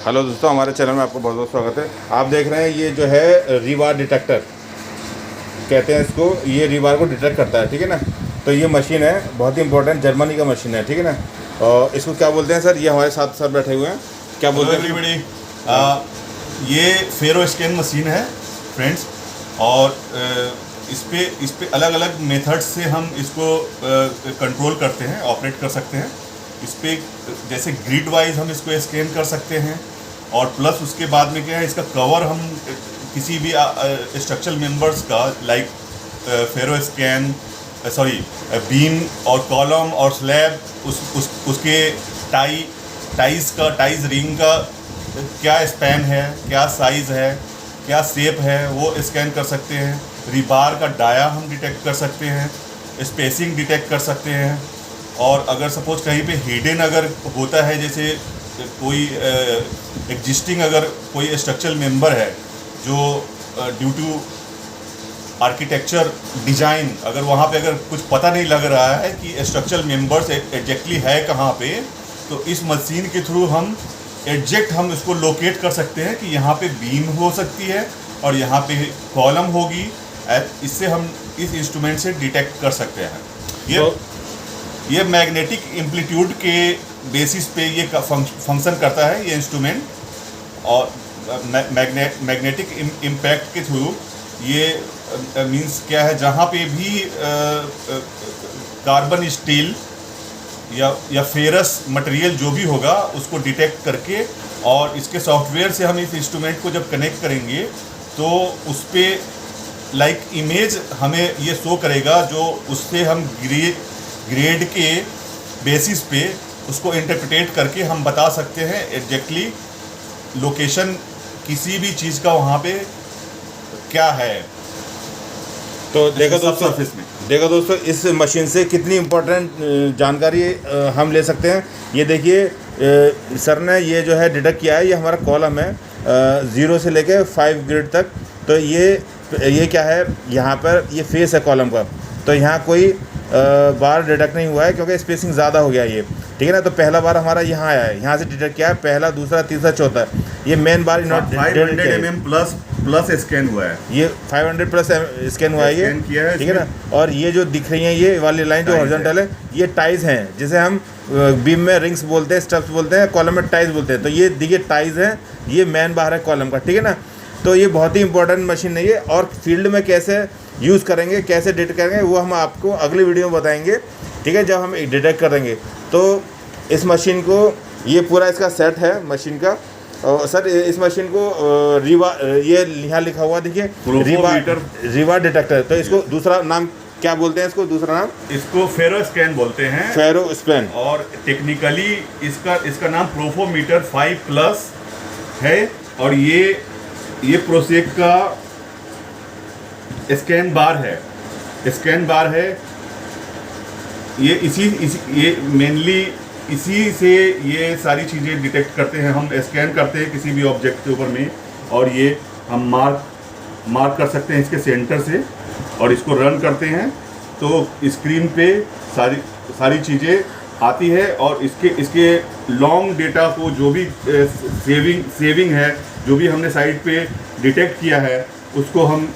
Hello दोस्तों, हमारे channel में आपको बहुत बहुत स्वागत है। आप देख रहे हैं ये जो है रीबार डिटेक्टर कहते हैं इसको। ये रीबार को डिटेक्ट करता है, ठीक है ना। तो ये मशीन है बहुत ही इंपॉर्टेंट, जर्मनी का मशीन है, ठीक है ना। और इसको क्या बोलते हैं सर? ये हमारे साथ सर बैठे हुए हैं, क्या बोलते हैं एवरीबॉडी। ये फेरो स्कैन मशीन है फ्रेंड्स, और इस पे अलग अलग मेथड्स से हम इसको कंट्रोल करते हैं, ऑपरेट कर सकते हैं। इस पे जैसे ग्रिड वाइज हम इसको स्कैन कर सकते हैं, और प्लस उसके बाद में क्या है, इसका कवर हम किसी भी स्ट्रक्चरल मेंबर्स का लाइक फेरो स्कैन बीम और कॉलम और स्लैब उसके टाइज रिंग का क्या स्पैन है, क्या साइज़ है, क्या शेप है, वो स्कैन कर सकते हैं। रिबार का डाया हम डिटेक्ट कर सकते हैं, स्पेसिंग डिटेक्ट कर सकते हैं। और अगर सपोज कहीं पे हिडन अगर होता है, जैसे कोई एग्जिस्टिंग अगर कोई स्ट्रक्चरल मेंबर है जो ड्यू टू आर्किटेक्चर डिज़ाइन अगर वहाँ पे अगर कुछ पता नहीं लग रहा है कि स्ट्रक्चरल मेंबर्स एग्जैक्टली है कहाँ पे, तो इस मशीन के थ्रू हम इसको लोकेट कर सकते हैं कि यहाँ पे बीम हो सकती है और यहाँ पे कॉलम होगी। इससे हम इस इंस्ट्रूमेंट से डिटेक्ट कर सकते हैं। ये मैग्नेटिक एम्पलीट्यूड के बेसिस पे ये फंक्शन करता है ये इंस्ट्रूमेंट, और मैग्नेटिक इम्पैक्ट के थ्रू ये मींस क्या है, जहाँ पे भी कार्बन स्टील या फेरस मटेरियल जो भी होगा उसको डिटेक्ट करके, और इसके सॉफ्टवेयर से हम इस इंस्ट्रूमेंट को जब कनेक्ट करेंगे तो उस पर लाइक इमेज हमें ये शो करेगा, जो उससे हम ग्रेड के बेसिस पे उसको इंटरप्रेट करके हम बता सकते हैं एग्जैक्टली लोकेशन किसी भी चीज़ का वहाँ पे क्या है। तो देखो दोस्तों इस मशीन से कितनी इम्पोर्टेंट जानकारी हम ले सकते हैं। ये देखिए सर ने ये जो है डिटेक्ट किया है, ये हमारा कॉलम है 0 से लेके 5 ग्रेड तक। तो ये क्या है, यहाँ पर ये फेस है कॉलम का, तो यहाँ कोई बार डिटेक्ट नहीं हुआ है क्योंकि स्पेसिंग ज़्यादा हो गया ये, ठीक है ना। तो पहला बार हमारा यहाँ आया है, यहाँ से डिटेक्ट किया है, पहला, दूसरा, तीसरा, चौथा। ये मेन बार 500 mm प्लस स्कैन हुआ है, ये 500 प्लस स्कैन हुआ है ये, ठीक है ना। और ये जो दिख रही हैं ये वाली लाइन जो हॉरिजॉन्टल है, ये टाइज हैं, जिसे हम बीम में रिंग्स बोलते हैं, स्टब्स बोलते हैं, कॉलम में टाइज बोलते हैं। तो ये देखिए टाइज हैं, ये मेन बार है कॉलम का, ठीक है ना। तो ये बहुत ही इंपॉर्टेंट मशीन है ये, और फील्ड में कैसे यूज़ करेंगे, कैसे डिटेक्ट करेंगे, वो हम आपको अगली वीडियो में बताएंगे, ठीक है, जब हम डिटेक्ट करेंगे। तो इस मशीन को, ये पूरा इसका सेट है मशीन का। सर इस मशीन को ये यहाँ लिखा हुआ देखिए रिबार डिटेक्टर। तो इसको दूसरा नाम क्या बोलते हैं? इसको दूसरा नाम इसको फेरो स्कैन बोलते हैं, फेरो स्कैन। और टेक्निकली इसका नाम प्रोफोमीटर 5+ है। और ये प्रोसेक का स्कैन बार है। ये मेनली इसी से ये सारी चीज़ें डिटेक्ट करते हैं, हम स्कैन करते हैं किसी भी ऑब्जेक्ट के ऊपर में, और ये हम मार्क कर सकते हैं इसके सेंटर से, और इसको रन करते हैं तो स्क्रीन पे सारी चीज़ें आती है। और इसके लॉन्ग डेटा को जो भी सेविंग है, जो भी हमने साइड पे डिटेक्ट किया है, उसको हम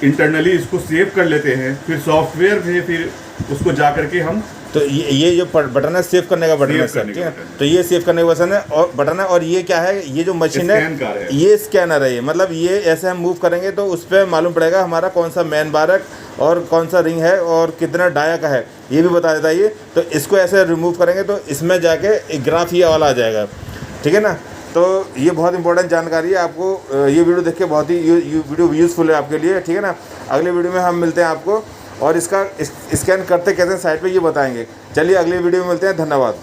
इंटरनली इसको सेव कर लेते हैं, फिर सॉफ्टवेयर में फिर उसको जा करके हम, तो ये जो बटन है सेव करने का बटन है सर, ठीक है। तो ये सेव करने का बटन है, और बटन है। और ये क्या है, ये जो मशीन है ये स्कैनर है, ये मतलब ये ऐसे हम मूव करेंगे तो उस पर मालूम पड़ेगा हमारा कौन सा मेन बार है और कौन सा रिंग है और कितना डाया का है, ये भी बता देता है ये। तो इसको ऐसे रिमूव करेंगे तो इसमें जाके एक ग्राफ ये वाला आ जाएगा, ठीक है ना। तो ये बहुत इंपॉर्टेंट जानकारी है, आपको ये वीडियो देख के बहुत ही वीडियो यूज़फुल है आपके लिए, ठीक है ना। अगले वीडियो में हम मिलते हैं आपको, और इसका स्कैन करते कैसे साइड पे ये बताएंगे। चलिए अगली वीडियो में मिलते हैं, धन्यवाद।